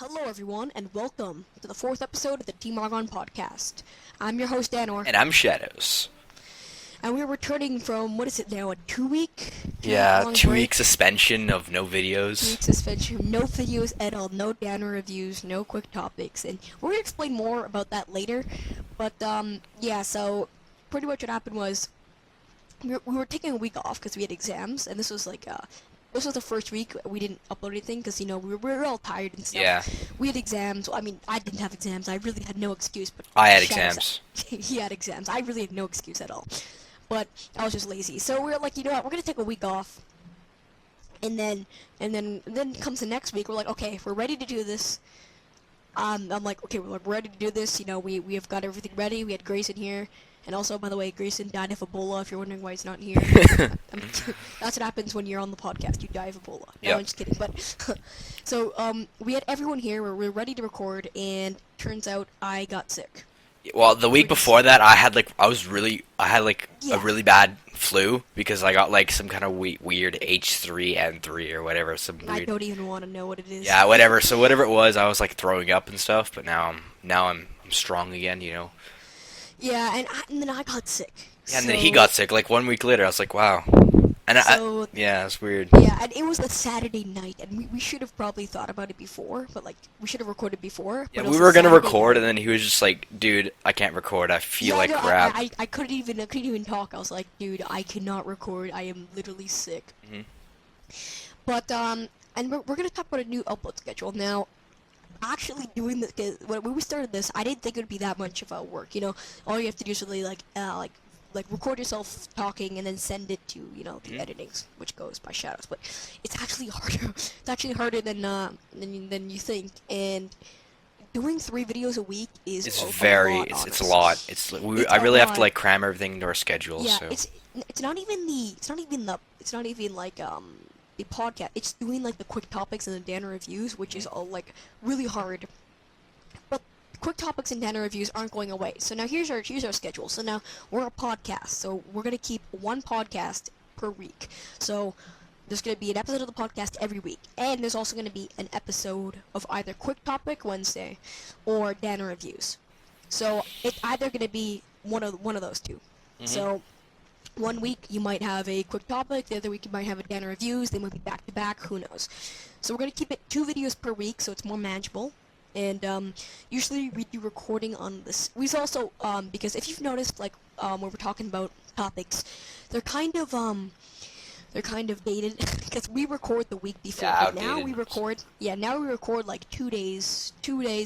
Hello, everyone, and welcome to the fourth episode of the Team Argon Podcast. I'm your host, Danor. And I'm Shadows. And we're returning from, what is it now, a 2-week? Yeah, 2 break? week suspension of no videos. 2-week suspension, no videos at all, no Danor reviews, no quick topics, and we're going to explain more about that later. But, yeah, so pretty much what happened was we were taking a week off because we had exams, and this was like, this was the first week we didn't upload anything because, we were all tired and stuff. Yeah. We had exams. I mean, I didn't have exams. I really had no excuse. But I had exams. He had exams. I really had no excuse at all. But I was just lazy. So we were like, you know what? We're going to take a week off. And then comes the next week. We're like, okay, we're ready to do this. I'm like, okay, we're ready to do this. We have got everything ready. We had Grayson here. And also, by the way, Grayson died of Ebola, if you're wondering why he's not here. That's what happens when you're on the podcast. You die of Ebola. No, I'm just kidding. But so, we had everyone here. We were ready to record, and turns out I got sick. Well, the week before that, I had a really bad flu because I got like some kind of weird H3N3 or whatever. I don't even want to know what it is. Yeah, whatever. So whatever it was, I was like throwing up and stuff. But now I'm strong again. Yeah, and then I got sick. Yeah, and then he got sick. Like 1 week later, I was like, wow. And yeah, it's weird. Yeah, and it was a Saturday night, and we should have probably thought about it before, but like we should have recorded before. Yeah, we were gonna record, and then he was just like, "Dude, I can't record. I feel like crap." I couldn't even talk. I was like, "Dude, I cannot record. I am literally sick." Mm-hmm. But and we're gonna talk about a new upload schedule now. Actually doing this, cause when we started this, I didn't think it would be that much of a work. All you have to do is really like record yourself talking and then send it to the editings, which goes by Shadows. But it's actually harder. It's actually harder than you think. And doing 3 videos a week is it's a lot. I really have to like cram everything into our schedule. Yeah, so. it's not even like the podcast. It's doing like the quick topics and the Dana reviews, which is all like really hard. But quick topics and Dana reviews aren't going away. So now here's our schedule. So now we're a podcast. So we're gonna keep one podcast per week. So there's gonna be an episode of the podcast every week, and there's also gonna be an episode of either quick topic Wednesday or Dana reviews. So it's either gonna be one of those two. Mm-hmm. So 1 week you might have a quick topic, the other week you might have a Dana reviews, they might be back to back, who knows. So we're going to keep it 2 videos per week so it's more manageable. And usually we do recording on this. We also, because if you've noticed, like, when we're talking about topics, they're kind of dated, because we record the week before. Yeah, but now we record like 2 days,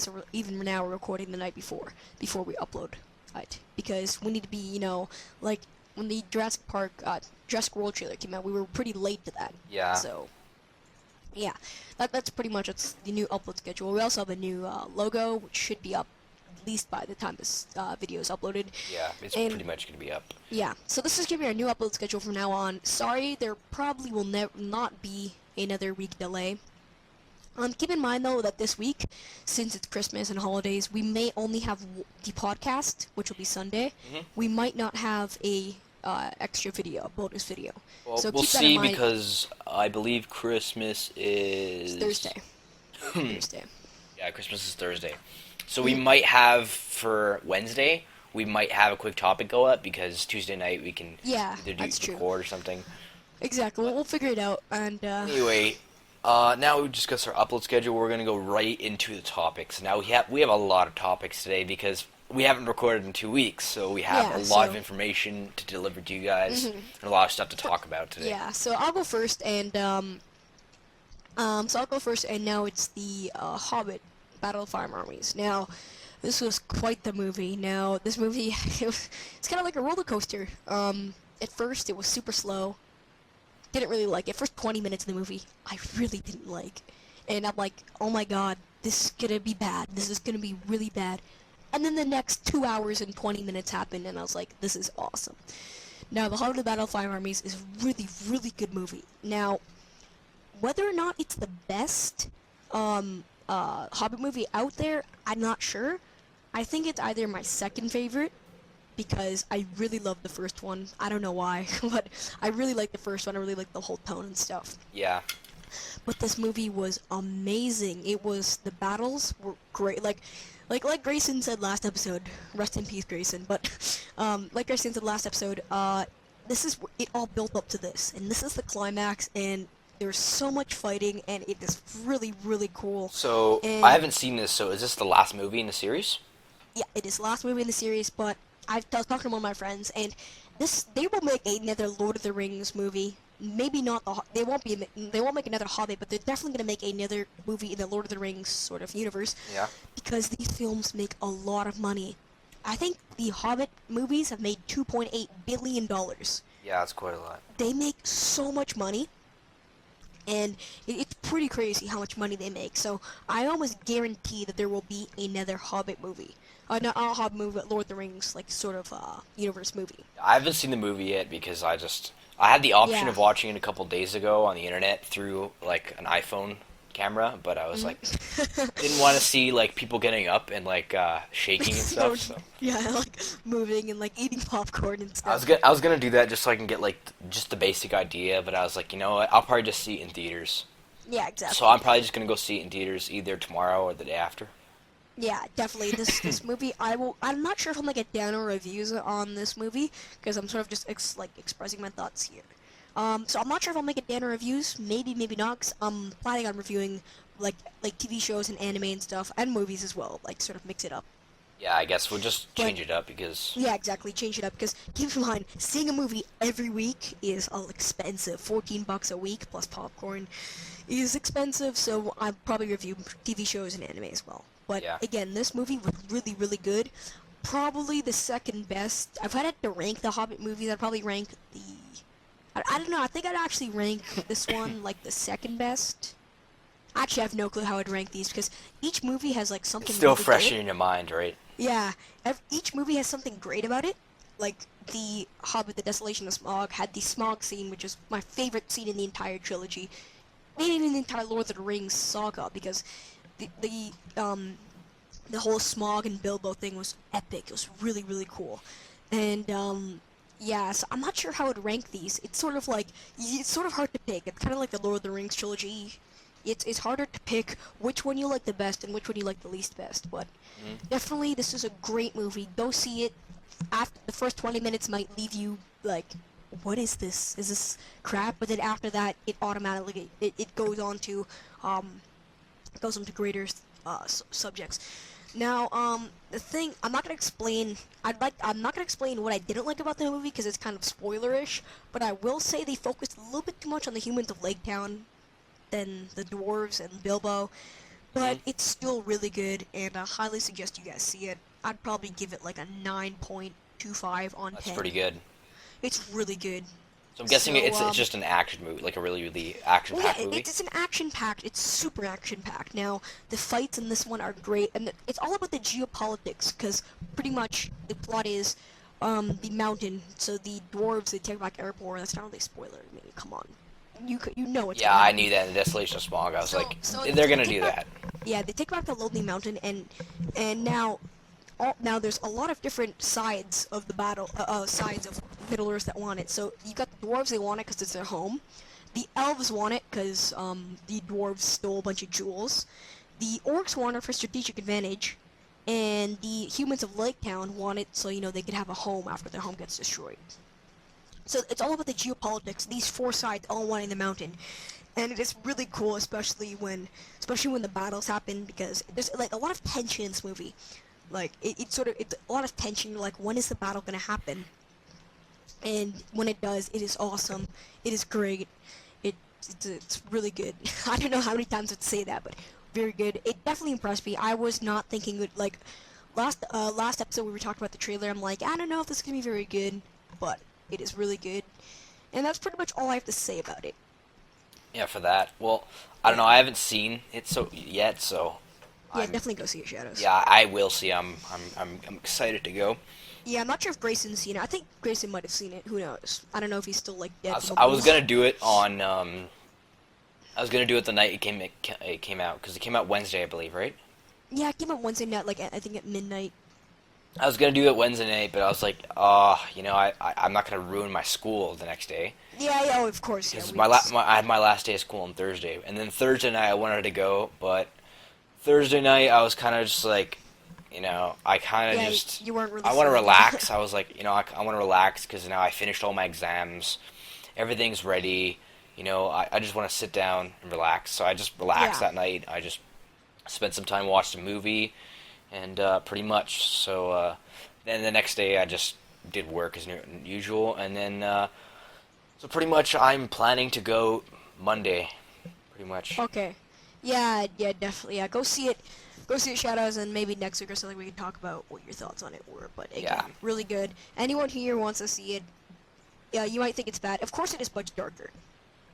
or even now we're recording the night before we upload it. Because we need to be, like, when the Jurassic World trailer came out, we were pretty late to that. Yeah. So, yeah, that's pretty much the new upload schedule. We also have a new logo, which should be up at least by the time this video is uploaded. Yeah, it's pretty much gonna be up. Yeah, so this is gonna be our new upload schedule from now on. Sorry, there probably will not be another week delay. Keep in mind though that this week, since it's Christmas and holidays, we may only have the podcast, which will be Sunday. Mm-hmm. We might not have a extra video, a bonus video. Well, so we'll keep that see in mind. because I believe Christmas is Thursday. Thursday. Yeah, Christmas is Thursday. So we might have for Wednesday. We might have a quick topic go up because Tuesday night we can either record or something. Exactly. We'll figure it out. And anyway. Now we discussed our upload schedule. We're gonna go right into the topics. Now we have a lot of topics today because we haven't recorded in 2 weeks, so we have a lot of information to deliver to you guys and a lot of stuff to talk about today. Yeah, so I'll go first, and now it's the Hobbit, Battle of Armies. Now, this was quite the movie. Now, this movie it's kind of like a roller coaster. At first it was super slow. Didn't really like it. First 20 minutes of the movie, I really didn't like. And I'm like, oh my god, this is gonna be bad. This is gonna be really bad. And then the next 2 hours and 20 minutes happened, and I was like, this is awesome. Now, The Hobbit, Battle of Armies is a really, really good movie. Now, whether or not it's the best Hobbit movie out there, I'm not sure. I think it's either my second favorite, because I really love the first one. I don't know why, but I really like the first one. I really like the whole tone and stuff. Yeah. but this movie was amazing. The battles were great. Like Grayson said last episode, rest in peace, Grayson. But like Grayson said last episode, this is it all built up to this, and this is the climax, and there's so much fighting, and it is really, really cool. So And I haven't seen this. So is this the last movie in the series? yeah, it is the last movie in the series, but I was talking to one of my friends, and they will make another Lord of the Rings movie. Maybe not they won't make another Hobbit, but they're definitely gonna make another movie in the Lord of the Rings sort of universe. Yeah. Because these films make a lot of money. I think the Hobbit movies have made $2.8 billion. Yeah, that's quite a lot. They make so much money, and it's pretty crazy how much money they make. So I almost guarantee that there will be another Hobbit movie. Not a Hobbit movie, but Lord of the Rings, like sort of universe movie. I haven't seen the movie yet because I had the option Yeah. of watching it a couple days ago on the internet through like an iPhone camera, but I was like didn't want to see like people getting up and like shaking and stuff. So. Yeah, like moving and like eating popcorn and stuff. I was gonna do that just so I can get like just the basic idea, but I was like, you know what, I'll probably just see it in theaters. Yeah, exactly. So I'm probably just gonna go see it in theaters either tomorrow or the day after. Yeah, definitely. This movie, I'm not sure if I'm gonna get downer reviews on this movie because I'm sort of just expressing my thoughts here. So I'm not sure if I'll make it downer reviews. Maybe, maybe not. 'Cause I'm planning on reviewing like TV shows and anime and stuff and movies as well. Like sort of mix it up. Yeah, I guess we'll just change it up because Yeah, exactly. Change it up because keep in mind, seeing a movie every week is expensive. $14 a week plus popcorn is expensive. So I'll probably review TV shows and anime as well. But Yeah. again, this movie was really, really good. Probably the second best. If I had to rank the Hobbit movies, I'd probably rank I don't know. I think I'd actually rank this one like the second best. Actually, I have no clue how I'd rank these because each movie has like something it's still really fresh good. in your mind, right? Yeah, each movie has something great about it. Like the Hobbit: The Desolation of Smaug had the Smaug scene, which is my favorite scene in the entire trilogy, maybe even the entire Lord of the Rings saga, because the whole Smaug and Bilbo thing was epic. It was really, really cool, and yeah. So I'm not sure how I'd rank these. It's sort of hard to pick. It's kind of like the Lord of the Rings trilogy. It's harder to pick which one you like the best and which one you like the least best, but definitely this is a great movie. Go see it. After the first 20 minutes might leave you like, what is this? Is this crap? But then after that, it automatically it goes on to greater subjects. Now, the thing I'm not gonna explain. I'm not gonna explain what I didn't like about the movie because it's kind of spoilerish. But I will say they focused a little bit too much on the humans of Lake Town than the dwarves and Bilbo, but it's still really good, and I highly suggest you guys see it. I'd probably give it like a 9.25 on 10. That's pretty good. It's really good. So I'm guessing So, it's just an action movie, like a really, really action-packed movie. It's an action-packed. It's super action-packed. Now, the fights in this one are great, and it's all about the geopolitics, because pretty much the plot is the mountain. So the dwarves, they take back Erebor. That's not really a spoiler. I mean, come on. You know it's Yeah, gonna I happen. knew that in the Desolation of Smaug. I was like, So they're gonna they do take that. Yeah, they take back the Lonely Mountain, and now there's a lot of different sides of the battle, sides of Middle Earth that want it. So you got the dwarves, they want it because it's their home. The elves want it because the dwarves stole a bunch of jewels. The orcs want it for strategic advantage, and the humans of Lake Town want it so they could have a home after their home gets destroyed. So it's all about the geopolitics. These four sides all wanting the mountain, and it is really cool, especially when the battles happen, because there's like a lot of tension in this movie. Like it's a lot of tension. Like, when is the battle gonna happen? And when it does, it is awesome. It is great. It's really good. I don't know how many times I'd say that, but very good. It definitely impressed me. I was not thinking like last episode we were talking about the trailer. I'm like, I don't know if this is gonna be very good, but it is really good. And that's pretty much all I have to say about it. Yeah, for that. Well, I don't know. I haven't seen it yet, so. Yeah, definitely go see it, Shadows. Yeah, I will see. I'm excited to go. Yeah, I'm not sure if Grayson's seen it. I think Grayson might have seen it. Who knows? I don't know if he's still like dead. I was gonna do it on. I was gonna do it the night it came out, because it came out Wednesday, I believe, right? Yeah, it came out Wednesday night, like I think at midnight. I was gonna do it Wednesday night, but I was like, I'm not gonna ruin my school the next day. Yeah, yeah, oh, of course. Yeah, Because weeks. I had my last day of school on Thursday, and then Thursday night I wanted to go, but Thursday night I was kind of just like, I kind of Yeah, just you weren't really I want to feeling relax. it. I was like, I want to relax because now I finished all my exams, everything's ready. I just want to sit down and relax. So I just relaxed Yeah. that night. I just spent some time watched a movie, and pretty much. So then the next day I just did work as usual, and then so pretty much I'm planning to go Monday, pretty much. Okay. Yeah, yeah, definitely. Yeah, go see it. Go see it, Shadows, and maybe next week or something we can talk about what your thoughts on it were. But again, Yeah. really good. Anyone here wants to see it, yeah, you might think it's bad. Of course, it is much darker.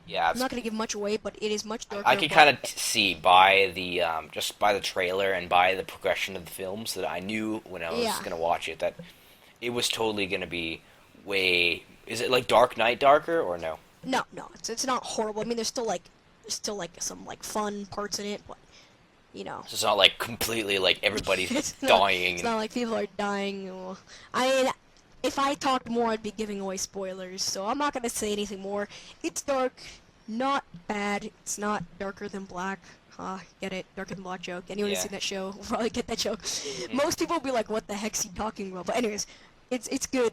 Yeah, I'm not gonna give much away, but it is much darker. I could but- kind of see by the just by the trailer and by the progression of the films that I knew when I was Yeah. gonna watch it that it was totally gonna be way. Is it like Dark Knight darker or no? No, no, it's not horrible. I mean, there's still like some like fun parts in it, but So it's not like completely like everybody's it's not, dying. It's not like people are dying. I mean, if I talked more, I'd be giving away spoilers, so I'm not gonna say anything more. It's dark, not bad. It's not darker than black. Get it? Darker than black joke. Anyone who's Yeah. seen that show will probably get that joke. Most people will be like, "What the heck's he talking about?" But anyways, it's good.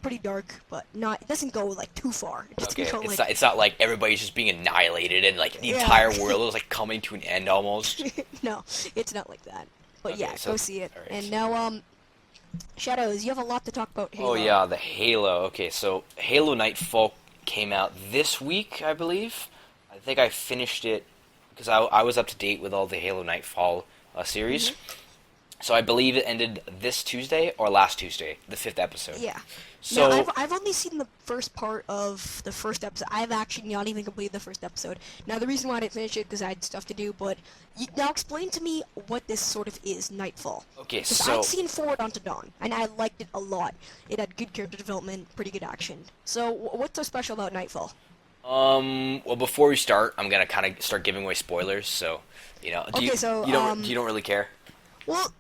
Pretty dark, but not. It doesn't go like too far. It doesn't Okay, go it's like. it's not like everybody's just being annihilated and like the Yeah. entire world is like coming to an end almost. No, it's not like that. But Okay, yeah, so- go see it. alright. And now, Shadows, you have a lot to talk about. Halo. Oh yeah, the Halo. Okay, so Halo Nightfall came out this week, I believe. I think I finished it because I was up to date with all the Halo Nightfall series. Mm-hmm. So I believe it ended this Tuesday or last Tuesday, the 5th episode. Yeah. So now, I've only seen the first part of the first episode. I've actually not even completed the first episode. Now, the reason why I didn't finish it because I had stuff to do. But now, explain to me what this sort of is, Nightfall. okay, Because so I'd seen Forward Onto Dawn, and I liked it a lot. It had good character development, pretty good action. So, what's so special about Nightfall? well before we start, I'm gonna kind of start giving away spoilers. So Okay, so, you don't really care. Well,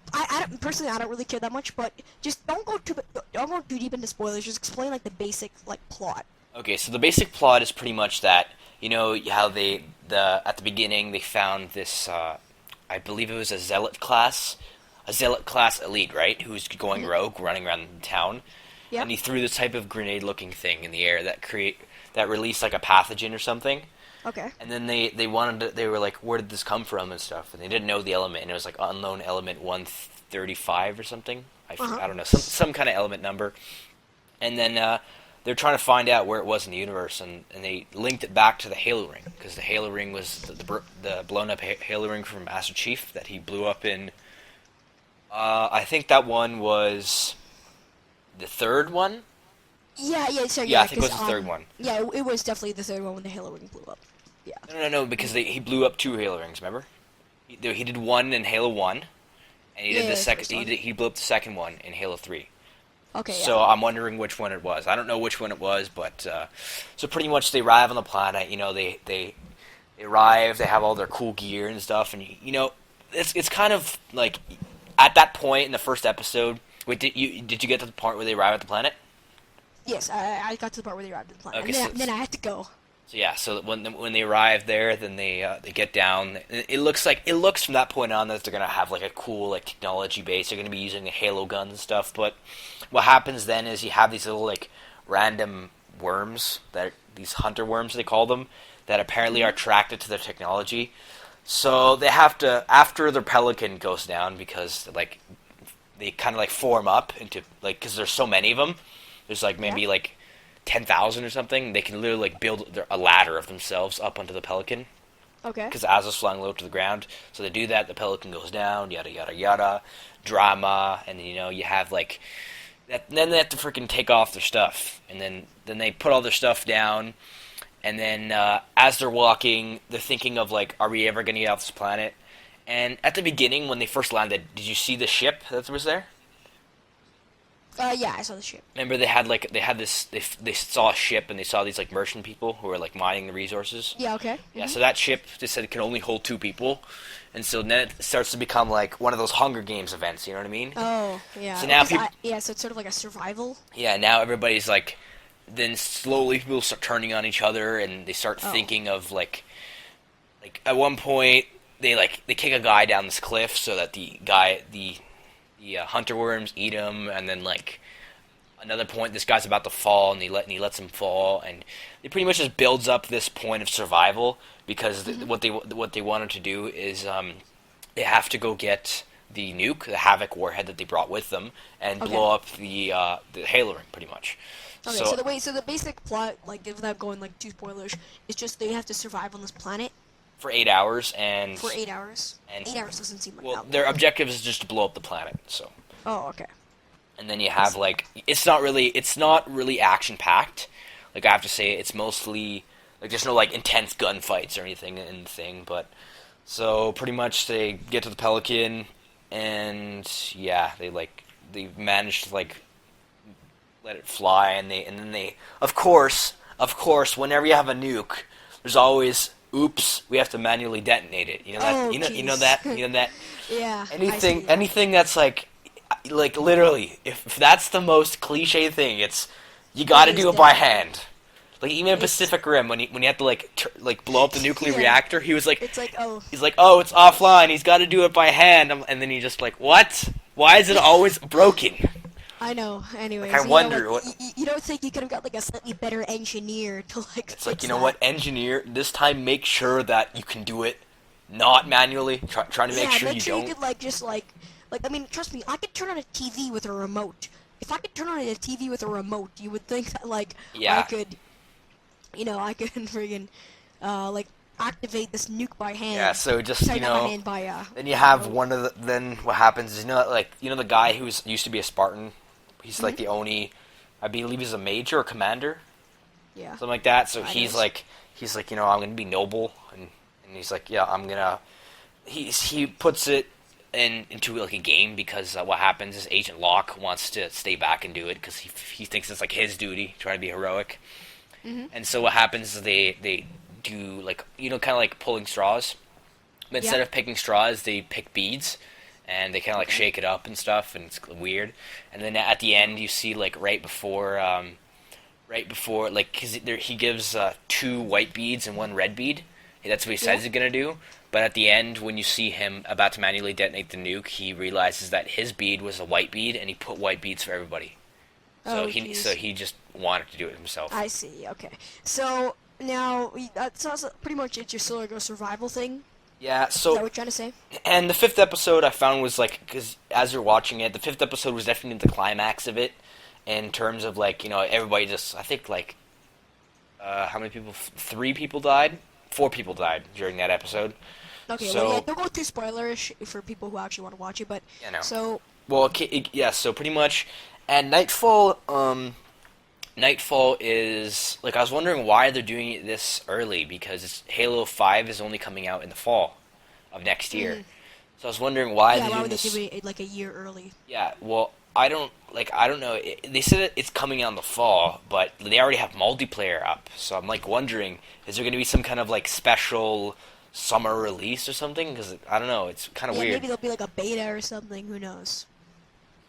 personally, I don't really care that much, but just don't go too deep into spoilers. Just explain like the basic plot. Okay, so the basic plot is pretty much that how at the beginning they found this I believe it was a zealot class elite, right? Who's going rogue, running around town, Yeah. and he threw this type of grenade-looking thing in the air that released like a pathogen or something. Okay. And then they were like, where did this come from and stuff, and they didn't know the element, and it was like unknown element 135 or something. I don't know, some kind of element number. And then they're trying to find out where it was in the universe, and they linked it back to the Halo ring, because the Halo ring was the blown up Halo ring from Master Chief that he blew up in. I think that one was the third one. Yeah, sorry. Yeah, I think it was 'cause, the third one. Yeah, it was definitely the third one when the Halo ring blew up. Yeah. No, because he blew up 2 Halo rings. Remember, he did one in Halo 1, and he did Yeah, the the second. first He one. he blew up the second one in Halo 3. Okay. So I'm wondering which one it was. I don't know which one it was, but so pretty much they arrive on the planet. They arrive. They have all their cool gear and stuff, and it's kind of like at that point in the first episode. Wait, did you get to the part where they arrive at the planet? Yes, I got to the part where they arrived at the planet, Okay, and then I had to go. So yeah, so when they arrive there, then they get down. It looks from that point on that they're gonna have like a cool like technology base. They're gonna be using the Halo guns and stuff. But what happens then is you have these little like random worms these hunter worms they call them that apparently are attracted to their technology. So they have to, after their Pelican goes down, because like they kind of like form up into like, because there's so many of them. There's like maybe like 10,000 or something. They can literally like build a ladder of themselves up onto the Pelican, Okay. because Azra's flying low to the ground. So they do that. The Pelican goes down. Yada yada yada. Drama, and you have like that. Then they have to freaking take off their stuff, and then they put all their stuff down. And then as they're walking, they're thinking of like, are we ever going to get off this planet? And at the beginning, when they first landed, did you see the ship that was there? Yeah, I saw the ship. Remember they saw a ship, and they saw these like merchant people who were like mining the resources. Yeah. Okay. Yeah, so that ship, they said it can only hold 2 people, and so then it starts to become like one of those Hunger Games events. You know what I mean? Oh, yeah. So now So it's sort of like a survival. Yeah, now everybody's like then slowly people start turning on each other, and they start thinking of like at one point they kick a guy down this cliff so that the hunter worms eat him, and then like another point this guy's about to fall, and he lets him fall, and it pretty much just builds up this point of survival because what they wanted to do is they have to go get the nuke, the Havoc warhead that they brought with them, and blow up the Halo ring, pretty much. Okay, so the basic plot, like without going like too spoilers, is just they have to survive on this planet for 8 hours, and for 8 hours. And 8 hours doesn't seem like that long. Their objective is just to blow up the planet. So. Oh, okay. And then you have like it's not really action packed. Like I have to say, it's mostly like there's no like intense gunfights or anything in the thing, but so pretty much they get to the Pelican. And yeah, they managed to like let it fly, and then they of course whenever you have a nuke, there's always oops, we have to manually detonate it. You know that you know that Yeah. Anything that's like literally if that's the most cliche thing, it's you got to do it by hand. Like even in Pacific Rim, when you have to like blow up the nuclear reactor, he was like, he's like, oh, it's offline. He's got to do it by hand, and then he just like, what? Why is it always broken? I know. Anyways, like, I wonder what. You don't think you could have got like a slightly better engineer to like? It's like what, engineer this time make sure that you can do it not manually. Trying to make sure you don't. You could like just like I mean, trust me, I could turn on a TV with a remote. If I could turn on a TV with a remote, you would think that like I could. I can friggin' like activate this nuke by hand. Yeah, so just then you have one of the. Then what happens is the guy who used to be a Spartan. He's like the only, I believe he's a major or commander. Yeah. Something like that. So he's like I'm gonna be noble, and he's like I'm gonna. He puts it into like a game because what happens is Agent Locke wants to stay back and do it because he thinks it's like his duty, trying to be heroic. Mm-hmm. And so what happens is they do like kind of like pulling straws, but instead of picking straws, they pick beads, and they kind of like shake it up and stuff, and it's weird. And then at the end, you see like right before like cause he gives 2 white beads and 1 red bead. That's what he says he's gonna do. But at the end, when you see him about to manually detonate the nuke, he realizes that his bead was a white bead, and he put white beads for everybody. So he just wanted to do it himself. I see. Okay. So now that's also pretty much it. Your sort of survival thing. Yeah. So. Is that what you're trying to say? And the 5th episode I found was like, because as you're watching it, the 5th episode was definitely the climax of it, in terms of like everybody just I think like how many people? 3 people died. 4 people died during that episode. Okay. So, don't go too spoilerish for people who actually want to watch it, but so. Well, so pretty much. And Nightfall is like I was wondering why they're doing it this early because Halo 5 is only coming out in the fall of next year. So I was wondering why they're doing this. Yeah, why would they do it like a year early? Yeah, well, I don't know. They said it's coming out in the fall, but they already have multiplayer up. So I'm like wondering, is there going to be some kind of like special summer release or something? Because I don't know, it's kind of weird. Maybe there'll be like a beta or something. Who knows?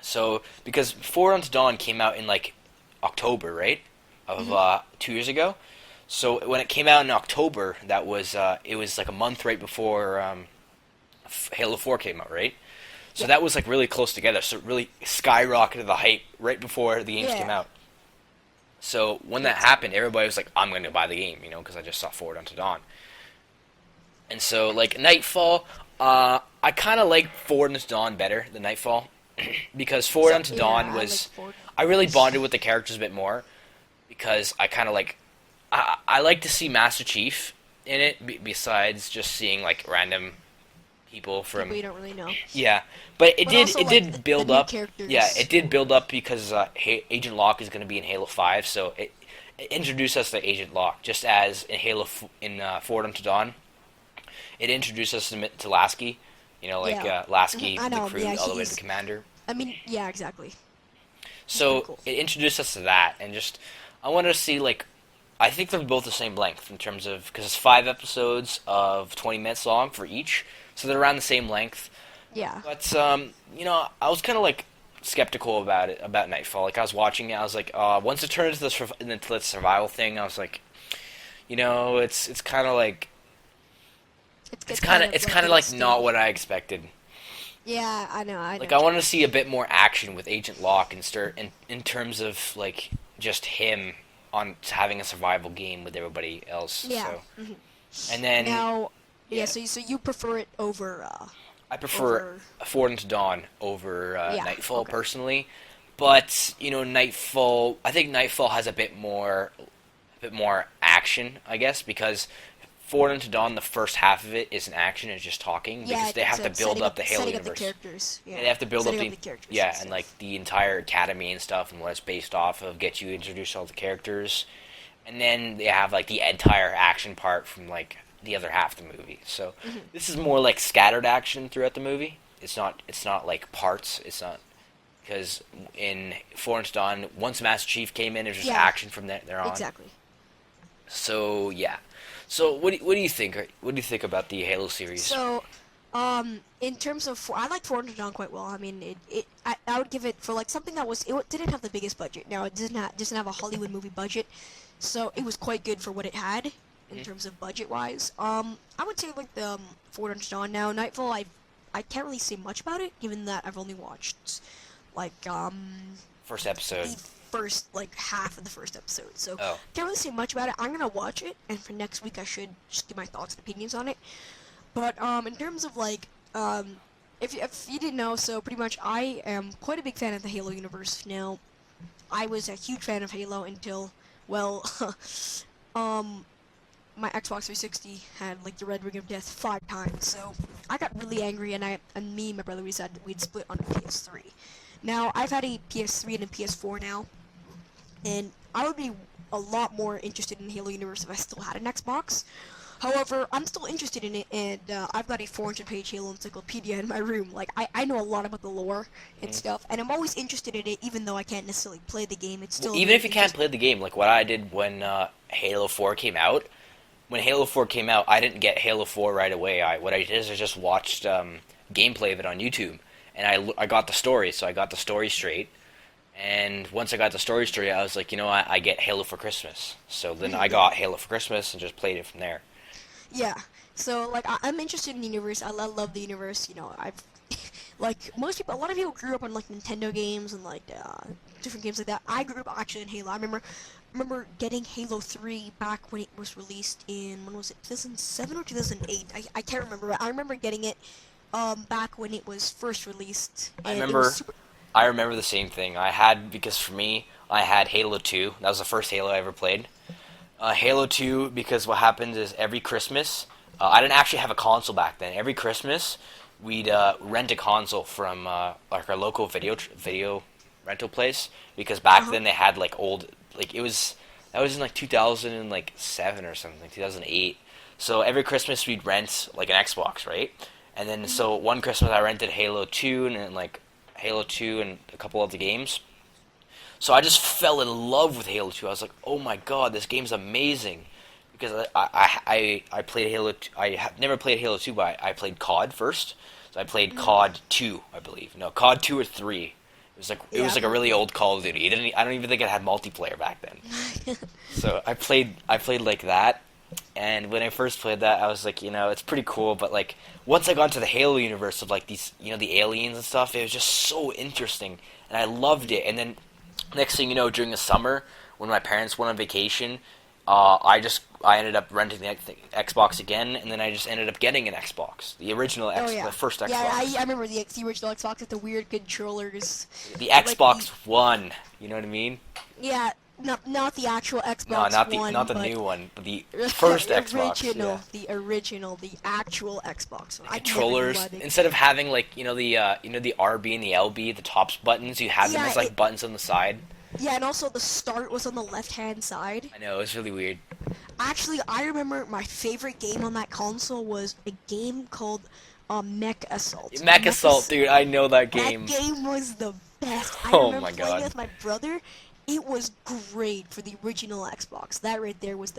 So, because Forward Unto Dawn came out in, like, October, right? Of 2 years ago. So, when it came out in October, that was, it was, like, a month right before Halo 4 came out, right? So that was, like, really close together. So, it really skyrocketed the hype right before the games came out. So, when that happened, everybody was like, I'm going to buy the game, because I just saw Forward Unto Dawn. And so, like, Nightfall, I kind of like Forward Unto Dawn better than Nightfall. Because Forward Unto Dawn was... I really bonded with the characters a bit more. Because I kind of like... I like to see Master Chief in it, besides just seeing, like, random people from... People you don't really know. Yeah. But it did like, build up... Yeah, it did build up because Agent Locke is going to be in Halo 5, so it introduced us to Agent Locke, just as in Forward Unto Dawn. It introduced us to Lasky. Lasky, the crew, all the way to the commander. I mean, yeah, exactly. So, cool. It introduced us to that, and just, I wanted to see, like, I think they're both the same length in terms of, because it's 5 episodes of 20 minutes long for each, so they're around the same length. Yeah. But, I was kind of, like, skeptical about it, about Nightfall. Like I was watching it, I was like, once it turned into the survival thing, I was like, it's kind of like it's kind of like not what I expected. Yeah, I know. Like I wanted to see a bit more action with Agent Locke in terms of like just him on having a survival game with everybody else. Yeah. So. Mm-hmm. And then now, so you prefer it over? I prefer Forward into Dawn over Nightfall personally, but Nightfall. I think Nightfall has a bit more action, I guess, because Forward into Dawn, the first half of it is an action, it's just talking, because they have to build up the Halo universe. The characters. Yeah. They have to build up the characters. Yeah, and like the entire academy and stuff, and what it's based off of, get you introduced to all the characters, and then they have like the entire action part from like the other half of the movie. So this is more like scattered action throughout the movie. It's not like parts. It's not, because in Forward into Dawn, once Master Chief came in, it was just action from there on. Exactly. So yeah. So what do you think? What do you think about the Halo series? So, in terms of, I like Forward into Dawn quite well. I mean, I would give it, for like something that it didn't have the biggest budget. Now it doesn't have a Hollywood movie budget, so it was quite good for what it had in terms of budget wise. I would say like the Forward into Dawn. Now Nightfall, I can't really say much about it, given that I've only watched like first episode. The first like half of the first episode, so can't really say much about it. I'm gonna watch it, and for next week I should just give my thoughts and opinions on it. But in terms of like if you didn't know, so pretty much I am quite a big fan of the Halo universe. Now I was a huge fan of Halo until my Xbox 360 had like the Red Ring of Death 5 times, so I got really angry, and me and my brother, we'd split on the PS3. Now I've had a PS3 and a PS4 now, and I would be a lot more interested in the Halo universe if I still had an Xbox. However, I'm still interested in it, and I've got a 400-page Halo encyclopedia in my room. Like, I know a lot about the lore and stuff, and I'm always interested in it, even though I can't necessarily play the game. It's still even if you can't play the game, like what I did when Halo 4 came out. When Halo 4 came out, I didn't get Halo 4 right away. What I did is I just watched gameplay of it on YouTube, and I got the story, so I got the story straight. And once I got the story straight, I was like, I get Halo for Christmas. So then I got Halo for Christmas and just played it from there. Yeah, so like I'm interested in the universe. I love the universe. I've like most people, a lot of people grew up on like Nintendo games and like different games like that. I grew up actually in Halo. I remember getting Halo 3 back when it was released in, when was it, 2007 or 2008? I can't remember, but I remember getting it back when it was first released. I remember the same thing. Because for me, I had Halo 2. That was the first Halo I ever played. Halo 2, because what happened is every Christmas, I didn't actually have a console back then. Every Christmas, we'd rent a console from like our local video rental place, because back then they had like old, like that was in like 2007 or something, 2008. So every Christmas we'd rent like an Xbox, right? And then so one Christmas I rented Halo 2 and then like Halo 2 and a couple other games. So I just fell in love with Halo 2. I was like, oh my god, this game's amazing. Because I played Halo 2. I have never played Halo 2, but I played COD first. So I played COD 2, I believe. No, COD 2 or 3. It was like a really old Call of Duty. I don't even think it had multiplayer back then. So I played like that. And when I first played that, I was like, it's pretty cool. But like once I got into the Halo universe of like these, the aliens and stuff, it was just so interesting, and I loved it. And then next thing you know, during the summer, when my parents went on vacation, I ended up renting the Xbox again, and then I just ended up getting an Xbox, the original the first Xbox. Yeah, I remember the original Xbox with the weird controllers. The Xbox One, you know what I mean? Yeah, not the actual Xbox One. Not the new one, but the first Xbox. The actual Xbox One. Controllers, instead of having like the RB and the LB, the top buttons, you have them as like buttons on the side. Yeah, and also the start was on the left-hand side. I know, it was really weird. Actually, I remember my favorite game on that console was a game called Mech Assault. Mech Assault, dude, I know that game. That game was the best. I remember playing it with my brother. It was great for the original Xbox. That right there was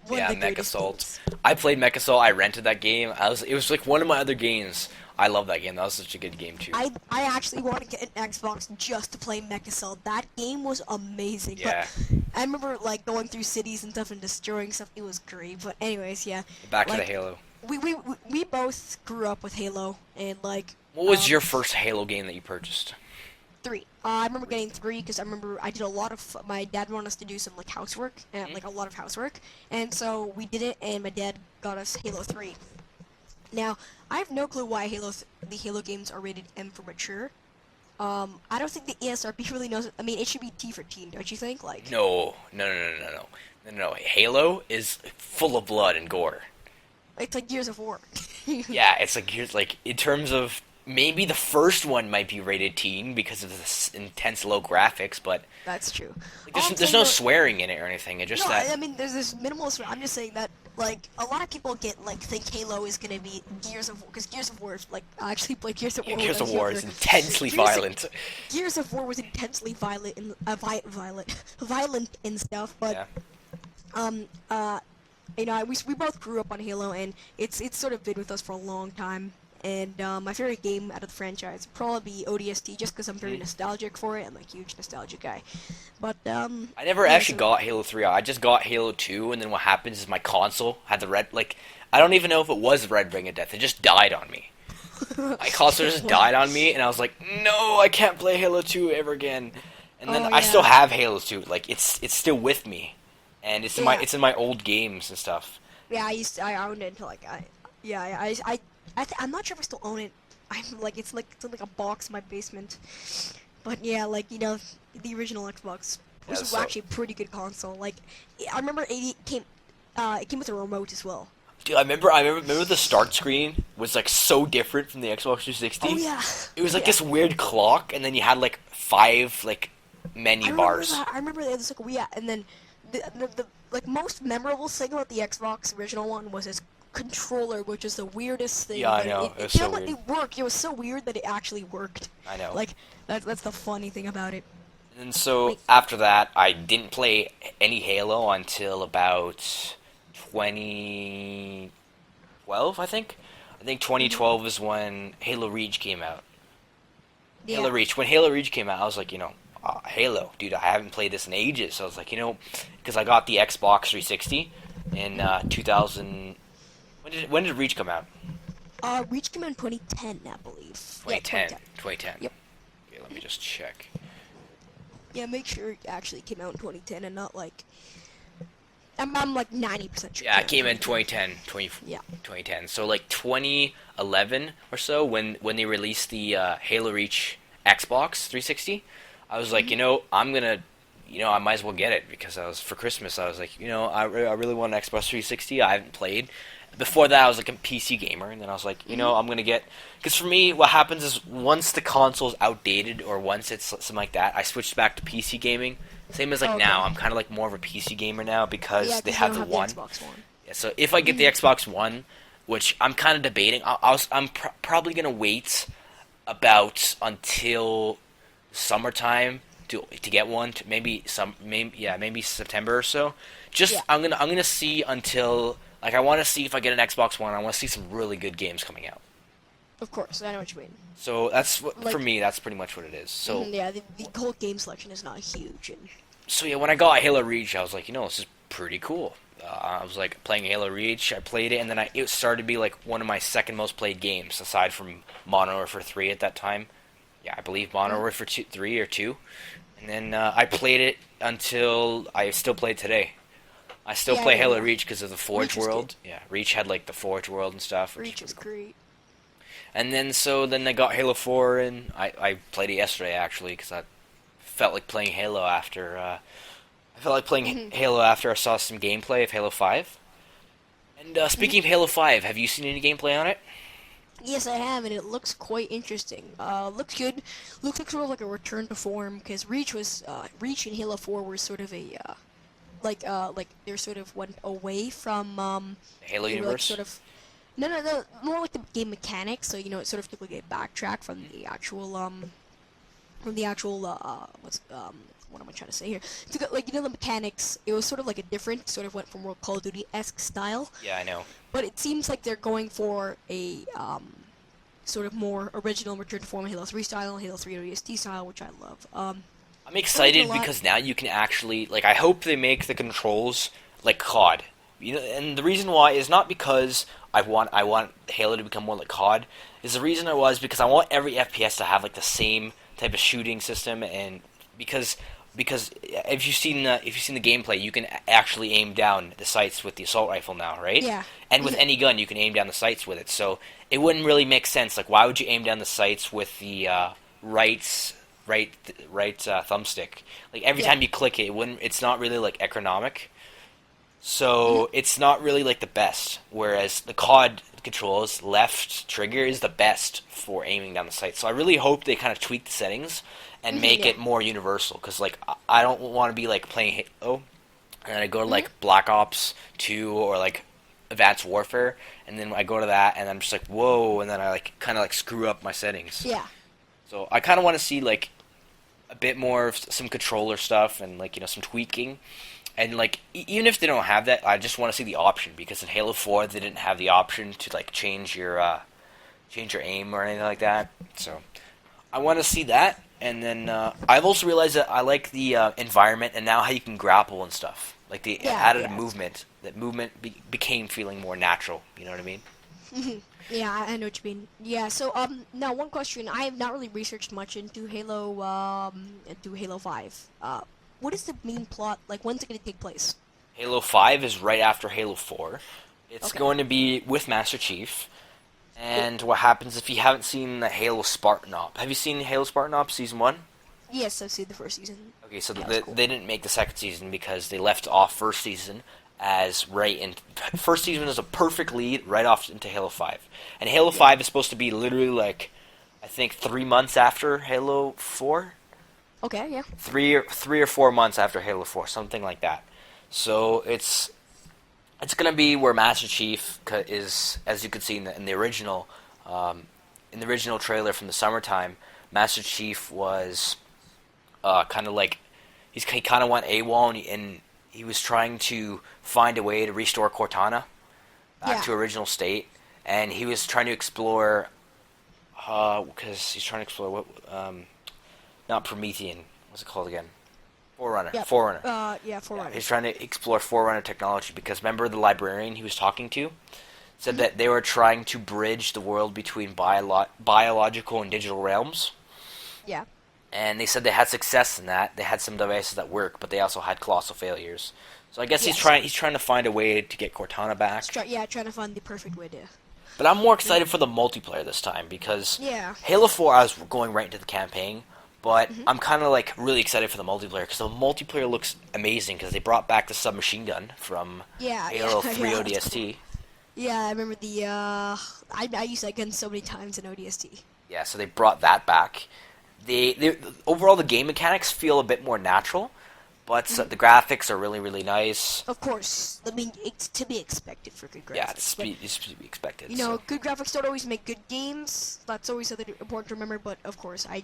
One Yeah, of the Mech greatest Assault. games. I played Mech Assault. I rented that game. It was like one of my other games. I love that game. That was such a good game too. I actually want to get an Xbox just to play Mech Assault. That game was amazing. Yeah. But I remember like going through cities and stuff and destroying stuff. It was great. But anyways, yeah. Back to the like, Halo. We both grew up with Halo and like. What was your first Halo game that you purchased? 3. I remember getting 3 because I remember I did a lot of. My dad wanted us to do some like housework and like a lot of housework, and so we did it. And my dad got us Halo 3. Now I have no clue why the Halo games are rated M for mature. I don't think the ESRB really knows. I mean, it should be T for teen, don't you think? Like. No. Halo is full of blood and gore. It's like Gears of War. Yeah, it's like in terms of maybe the first one might be rated teen because of the intense low graphics, but That's true. there's no swearing in it or anything. It just No, that I mean, there's this minimal. I'm just saying that, like, a lot of people think Halo is gonna be Gears of War, because Gears of War is like I actually played Gears of War. Gears when I of was War younger. is intensely Gears of- violent. Gears of War was intensely violent and violent and stuff, but Yeah. you know, we both grew up on Halo, and it's sort of been with us for a long time. And my favorite game out of the franchise would probably be ODST, just because I'm very nostalgic for it. I'm a huge nostalgic guy. But I never actually got Halo 3. I just got Halo 2, and then what happens is my console had the red, like, I don't even know if it was the red ring of death. It just died on me. My console just died on me, and I was like, no, I can't play Halo 2 ever again. And then I still have Halo 2. Like, it's still with me. And it's in my old games and stuff. Yeah, I owned it until like I'm not sure if I still own it. I'm like it's in like a box in my basement. But yeah, like you know, the original Xbox was actually a pretty good console. Like I remember it came with a remote as well. Dude, I remember the start screen was like so different from the Xbox 360. Oh yeah. It was like this weird clock, and then you had like 5 like menu bars. I remember there was like and then the like most memorable thing about the Xbox original one was its controller, which is the weirdest thing. Yeah, I know. It so weird. It worked. It was so weird that it actually worked. I know. Like that's the funny thing about it. And so after that, I didn't play any Halo until about 2012, I think. I think 2012 is when Halo Reach came out. Yeah. Halo Reach. When Halo Reach came out, I was like, Halo, dude, I haven't played this in ages. So I was like, because I got the Xbox 360 in 2000. When did Reach come out? Reach came out in 2010, I believe. 2010. 2010. Yep. Okay, let me just check. Yeah, make sure it actually came out in 2010 and not like. I'm like 90% sure. Yeah, it came in 2010. 2010. So like 2011 or so, when they released the Halo Reach Xbox 360, I was like, I'm gonna, I might as well get it because for Christmas. I was like, I really want an Xbox 360. I haven't played. Before that, I was like a PC gamer, and then I was like, I'm gonna get, because for me, what happens is once the console's outdated or once it's something like that, I switched back to PC gaming. Same as now, I'm kind of like more of a PC gamer now because they have the One. Xbox One. Yeah, so if I get the Xbox One, which I'm kind of debating, I'm probably gonna wait about until summertime to get one. Maybe September or so. I'm gonna see until. Like, I want to see if I get an Xbox One. I want to see some really good games coming out. Of course, I know what you mean. So that's for me. That's pretty much what it is. So yeah, the whole game selection is not huge. And so yeah, when I got Halo Reach, I was like, this is pretty cool. I was like playing Halo Reach. I played it, and then it started to be like one of my second most played games, aside from Modern Warfare 3 at that time. Yeah, I believe Modern Warfare 3 or 2. And then I played it until I still play it today. I still play Halo Reach because of the Forge world. Yeah, Reach had like the Forge world and stuff. Reach is great. And then I got Halo 4, and I played it yesterday actually because I felt like playing Halo after. Halo after I saw some gameplay of Halo 5. And speaking of Halo 5, have you seen any gameplay on it? Yes, I have, and it looks quite interesting. Looks good. Looks like sort of like a return to form because Reach and Halo 4 were sort of a. Like they sort of went away from Halo universe. Like, sort of, no, more like the game mechanics. So it sort of took like a backtrack from the actual the actual what am I trying to say here? Like, the mechanics, it was sort of like a different, sort of went from more Call of Duty-esque style. Yeah, I know. But it seems like they're going for a sort of more original return to form Halo 3 style, Halo 3 ODST style, which I love. I'm excited because now you can actually, like, I hope they make the controls like COD. And the reason why is not because I want Halo to become more like COD. Is the reason because I want every FPS to have like the same type of shooting system, and because if you've seen the gameplay, you can actually aim down the sights with the assault rifle now, right? Yeah. And with any gun, you can aim down the sights with it. So it wouldn't really make sense. Like, why would you aim down the sights with the right thumbstick? Like, every time you click it, it's not really like economic. So it's not really like the best. Whereas the COD controls, left trigger is the best for aiming down the sight. So I really hope they kind of tweak the settings and make it more universal. Because, like, I don't want to be like playing Halo and I go to like Black Ops 2 or like Advanced Warfare, and then I go to that and I'm just like, whoa, and then I like kind of like screw up my settings. Yeah. So I kind of want to see like a bit more of some controller stuff and like, some tweaking. And like, even if they don't have that, I just want to see the option, because in Halo 4 they didn't have the option to like change your aim or anything like that. So I want to see that. And then I've also realized that I like the environment and now how you can grapple and stuff. Like, they added a movement. That movement became feeling more natural. You know what I mean? Yeah, I know what you mean. Yeah, so now one question. I have not really researched much into Halo 5. What is the main plot? Like, when's it going to take place? Halo 5 is right after Halo 4. It's going to be with Master Chief. And what happens if you haven't seen the Halo Spartan Op? Have you seen Halo Spartan Op Season 1? Yes, I've seen the first season. Okay, so they didn't make the second season because they left off first season as right in... First season is a perfect lead right off into Halo 5. And Halo 5 is supposed to be literally like, I think 3 months after Halo 4? Okay, yeah. 3 or 4 months after Halo 4, something like that. So it's gonna be where Master Chief is, as you could see in the original trailer from the summertime. Master Chief was kind of like he kind of went AWOL, and he was trying to find a way to restore Cortana back to original state, and he was trying to explore because he's trying to explore what. Not Promethean. What's it called again? Forerunner. Yeah. Forerunner. Forerunner. Yeah, he's trying to explore Forerunner technology because remember the librarian he was talking to said that they were trying to bridge the world between biological and digital realms. Yeah. And they said they had success in that. They had some devices that work, but they also had colossal failures. So I guess he's trying to find a way to get Cortana back. Trying to find the perfect way to. But I'm more excited for the multiplayer this time because Halo 4 I was going right into the campaign. But I'm kind of like really excited for the multiplayer because the multiplayer looks amazing because they brought back the submachine gun from Halo 3 ODST. Cool. Yeah, I remember the I used that gun so many times in ODST. Yeah, so they brought that back. They overall the game mechanics feel a bit more natural, but the graphics are really, really nice. Of course, I mean it's to be expected for good graphics. Yeah, it's to be expected. Good graphics don't always make good games. That's always something important to remember. But of course, I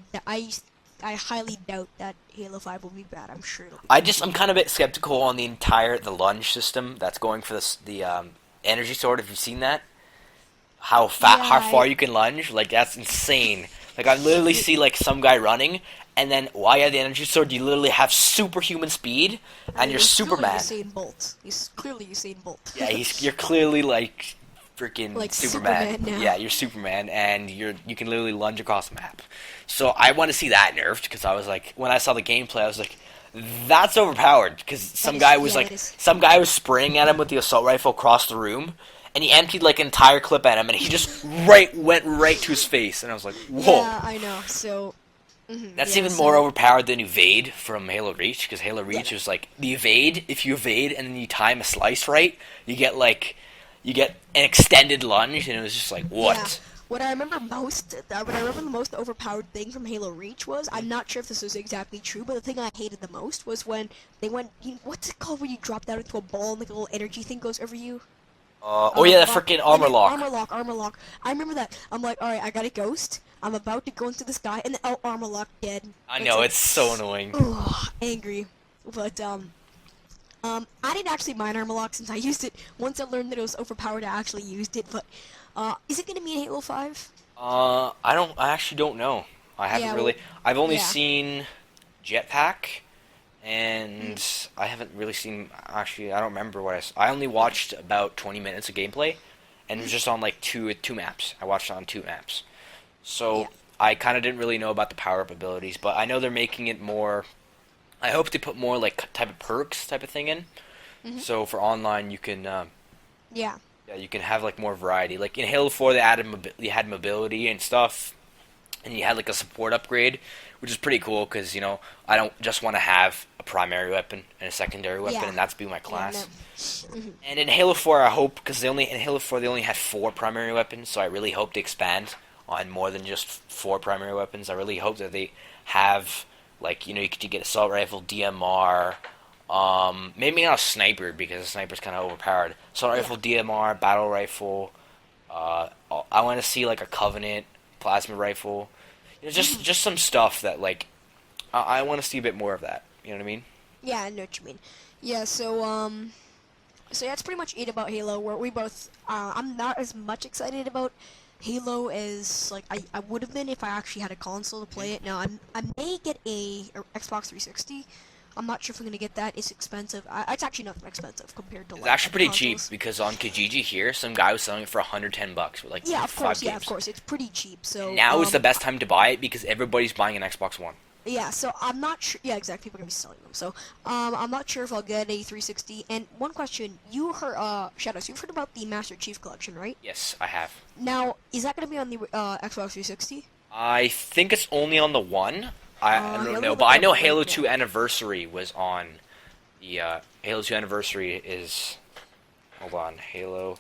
highly doubt that Halo 5 will be bad. I'm sure it'll be I'm kind of a bit skeptical on the lunge system that's going for the energy sword. Have you seen that? How far you can lunge? Like, that's insane. Like, I literally see like some guy running, and then while you have the energy sword, you literally have superhuman speed, and you're Superman. He's clearly Usain Bolt. Yeah, you're clearly like freaking like Superman. now. Yeah, you're Superman, and you can literally lunge across the map. So I want to see that nerfed because I was like, when I saw the gameplay, I was like, that's overpowered because some guy was spraying at him with the assault rifle across the room, and he emptied like an entire clip at him, and he just went right to his face, and I was like, whoa. Yeah, I know. So. That's even more overpowered than Evade from Halo Reach, because Halo Reach was like the evade. If you evade and then you time a slice right, you get an extended lunge, and it was just like, what? Yeah. What I remember the most overpowered thing from Halo Reach was, I'm not sure if this was exactly true, but the thing I hated the most was when they went, what's it called when you drop down into a ball and like a little energy thing goes over you? The freaking armor lock. Armor lock. I remember that. I'm like, alright, I got a ghost. I'm about to go into the sky, and then armor lock dead. I know, it's so annoying. Ugh, angry. But I didn't actually mind armor lock since I used it once I learned that it was overpowered. I actually used it, but is it gonna be in Halo 5? I actually don't know. I haven't really. I've only seen Jetpack, and I haven't really seen. Actually, I don't remember what I only watched about 20 minutes of gameplay, and it was just on like two maps. I watched it on 2 maps, so I kind of didn't really know about the power-up abilities. But I know they're making it more. I hope they put more like type of perks type of thing in. So for online, you can. Yeah, you can have like more variety. Like in Halo 4, they you had mobility and stuff, and you had like a support upgrade, which is pretty cool because I don't just want to have a primary weapon and a secondary weapon, and that's be my class. And in Halo 4, I hope because in Halo 4 they only had 4 primary weapons, so I really hope they expand on more than just 4 primary weapons. I really hope that they have like you could get assault rifle, DMR. Maybe not a sniper because a sniper's kind of overpowered. Assault rifle, DMR, battle rifle. I want to see like a Covenant plasma rifle. Just some stuff that like I want to see a bit more of that. You know what I mean? Yeah, I know what you mean. Yeah, so that's pretty much it about Halo. Where we both I'm not as much excited about Halo as like I would have been if I actually had a console to play it. Now I may get a Xbox 360. I'm not sure if I'm gonna get that. It's expensive. It's actually not expensive compared to. It's actually pretty cheap because on Kijiji here, some guy was selling it for $110 with like 5 games. Of course, it's pretty cheap. So and now is the best time to buy it because everybody's buying an Xbox One. Yeah, so I'm not sure. Yeah, exactly. People are gonna be selling them. So I'm not sure if I'll get a 360. And one question: you heard, Shadows? You've heard about the Master Chief Collection, right? Yes, I have. Now, is that gonna be on the Xbox 360? I think it's only on the one. I don't know, but I know Halo 2 Anniversary was on the Halo 2 Anniversary is. Hold on, Halo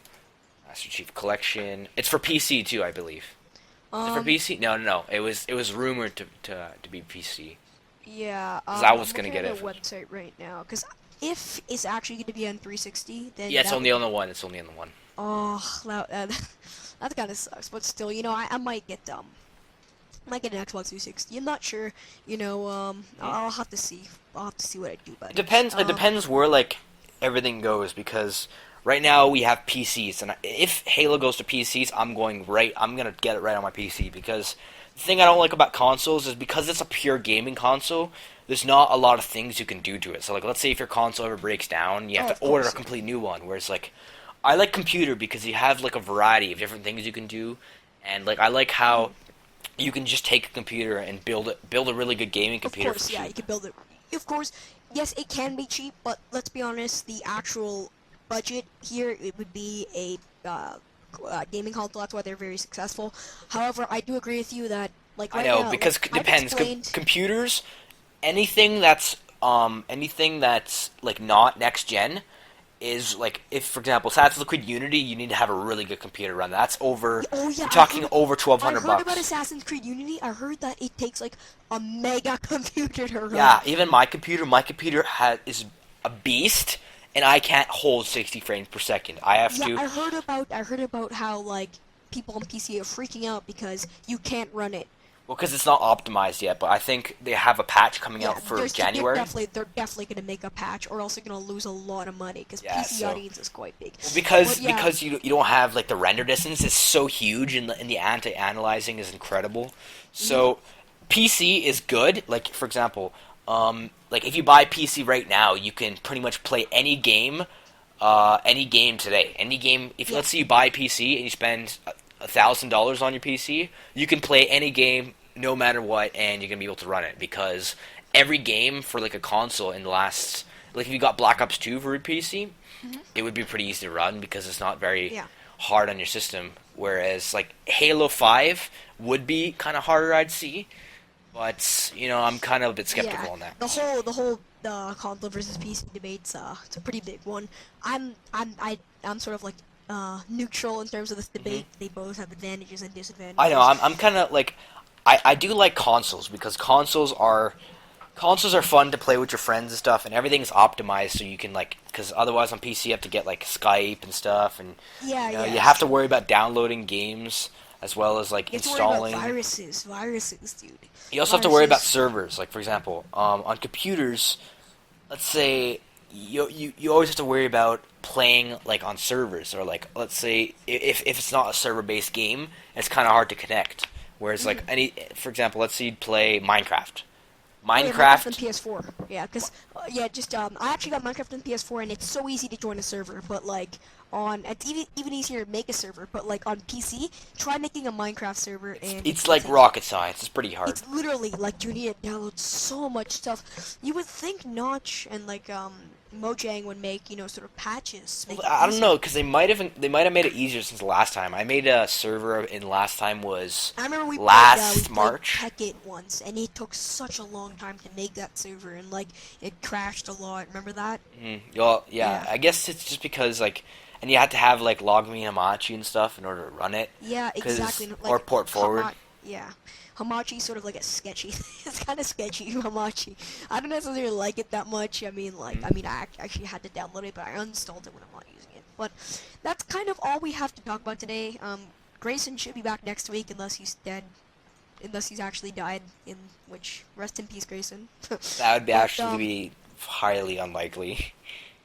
Master Chief Collection. It's for PC too, I believe. Is it for PC? No. It was rumored to be PC. Yeah. I was gonna get it. I'm looking at the website right now because if it's actually gonna be on 360, then it's only on the one. It's only on the one. Oh, that kind of sucks. But still, I might get an Xbox 360. I'm not sure. I'll have to see. I'll have to see what I do about it. It depends where like everything goes because. Right now we have PCs, and if Halo goes to PCs, I'm gonna get it right on my PC because the thing I don't like about consoles is because it's a pure gaming console. There's not a lot of things you can do to it. So like, let's say if your console ever breaks down, you have to order a complete new one. Whereas like, I like computer because you have like a variety of different things you can do, and like I like how you can just take a computer and build a really good gaming computer. Of course, yeah, you can build it. Of course, yes, it can be cheap, but let's be honest, the actual budget here, it would be a gaming console. That's why they're very successful. However, I do agree with you that like right now, because it depends. Computers, anything that's like not next gen is like if for example Assassin's Creed Unity, you need to have a really good computer run. That's over. You're talking over $1,200. I heard about Assassin's Creed Unity. I heard that it takes like a mega computer to run. Yeah, even my computer is a beast. And I can't hold 60 frames per second. I have to. I heard about how like people on PC are freaking out because you can't run it. Well, because it's not optimized yet, but I think they have a patch coming out for January. They're definitely going to make a patch, or else they're going to lose a lot of money because PC audience is quite big. Well, because you don't have like the render distance is so huge, and the anti-analyzing is incredible. So PC is good. Like for example. Like if you buy PC right now, you can pretty much play any game today. Any game. If let's say you buy a PC and you spend $1,000 on your PC, you can play any game no matter what, and you're gonna be able to run it because every game for like a console in the last like if you got Black Ops 2 for a PC, it would be pretty easy to run because it's not very hard on your system. Whereas like Halo 5 would be kind of harder, I'd see. But I'm kind of a bit skeptical on that. The whole console versus PC debate's it's a pretty big one. I'm sort of like neutral in terms of this debate. They both have advantages and disadvantages. I know. I'm kind of like I do like consoles because consoles are fun to play with your friends and stuff, and everything's optimized so you can like because otherwise on PC you have to get like Skype and stuff, and you have to worry about downloading games. as well as like You have to worry installing. about viruses, dude. You also have to worry about servers. Like for example, on computers, let's say you always have to worry about playing like on servers, or like let's say if it's not a server based game, it's kind of hard to connect. Whereas like for example, let's say you play Minecraft. Minecraft on PS4. Yeah, because I actually got Minecraft on PS4, and it's so easy to join a server. But like it's even easier to make a server. But like on PC, try making a Minecraft server, and it's like rocket science. It's pretty hard. It's literally like you need to download so much stuff. You would think Notch and like Mojang would make sort of patches. I don't know, because they might have made it easier since last time. I made a server in last time was I remember we last played March. Tekkit once, and it took such a long time to make that server, and like it crashed a lot. Remember that? Well, yeah, I guess it's just because like, and you had to have like logme Hamachi and stuff in order to run it. Yeah, exactly. Like, or port forward. Hamachi's sort of like a sketchy. It's kind of sketchy, Hamachi. I don't necessarily like it that much. I mean, I actually had to download it, but I uninstalled it when I'm not using it. But that's kind of all we have to talk about today. Grayson should be back next week unless he's dead. Unless he's actually died, in which, rest in peace, Grayson. That would actually be highly unlikely.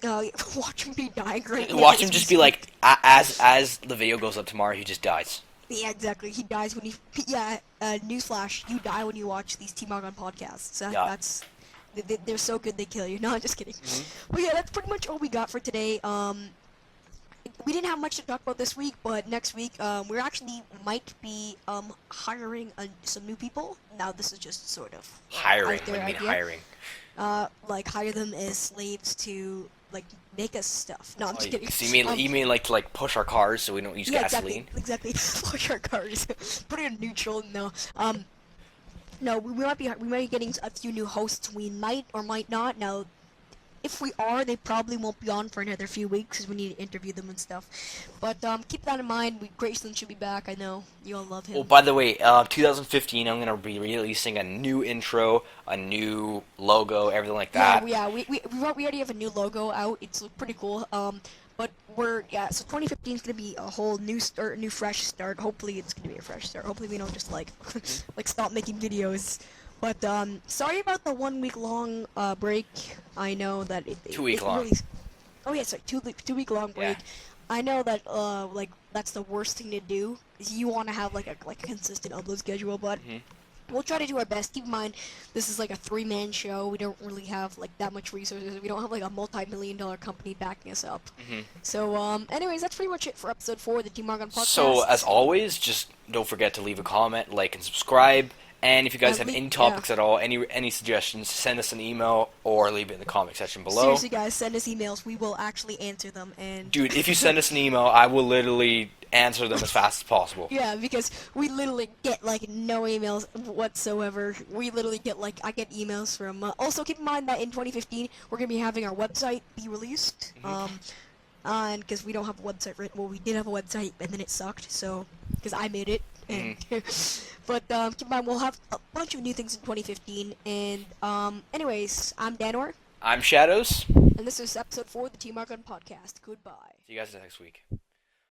Watch him be dying right now. Watch him just be like, as the video goes up tomorrow, he just dies. Yeah, exactly. He dies when he. Yeah. Newsflash: you die when you watch these Team Argon podcasts. That's. They're so good they kill you. No, I'm just kidding. But yeah, that's pretty much all we got for today. We didn't have much to talk about this week, but next week we're actually might be hiring some new people. Now this is just sort of hiring. What do you mean hiring? Like hire them as slaves to like make us stuff. No, I'm just kidding. So you mean like to like push our cars so we don't use gasoline? Exactly. Push our cars. Put it in neutral. No. No, we might be getting a few new hosts. We might or might not. Now, if we are, they probably won't be on for another few weeks because we need to interview them and stuff. But keep that in mind. Grayson should be back. I know you all love him. Oh, by the way, 2015, I'm gonna be releasing a new intro, a new logo, everything like that. Yeah. We already have a new logo out. It's pretty cool. But so 2015 is gonna be a whole new start, new fresh start. Hopefully, it's gonna be a fresh start. Hopefully, we don't just like stop making videos. But sorry about the 1 week long break. I know that 2 week long. Really, oh yeah, sorry, 2 week long break. Yeah. I know that that's the worst thing to do. Is you want to have like a consistent upload schedule, but we'll try to do our best. Keep in mind, this is like a 3-man show. We don't really have like that much resources. We don't have like a multi-million-dollar company backing us up. So anyways, that's pretty much it for episode 4 of the Team Argon podcast. So as always, just don't forget to leave a comment, like, and subscribe. And if you guys have any topics at all, any suggestions, send us an email or leave it in the comment section below. Seriously, guys, send us emails. We will actually answer them. And dude, if you send us an email, I will literally answer them as fast as possible. Yeah, because we literally get like no emails whatsoever. We literally get I get emails from. Also, keep in mind that in 2015 we're gonna be having our website be released. And because we don't have a website written, well, we did have a website and then it sucked. So because I made it. But keep in mind, we'll have a bunch of new things in 2015. And anyways, I'm Danor. I'm Shadows. And this is episode 4 of the Team Argon podcast. Goodbye. See you guys next week.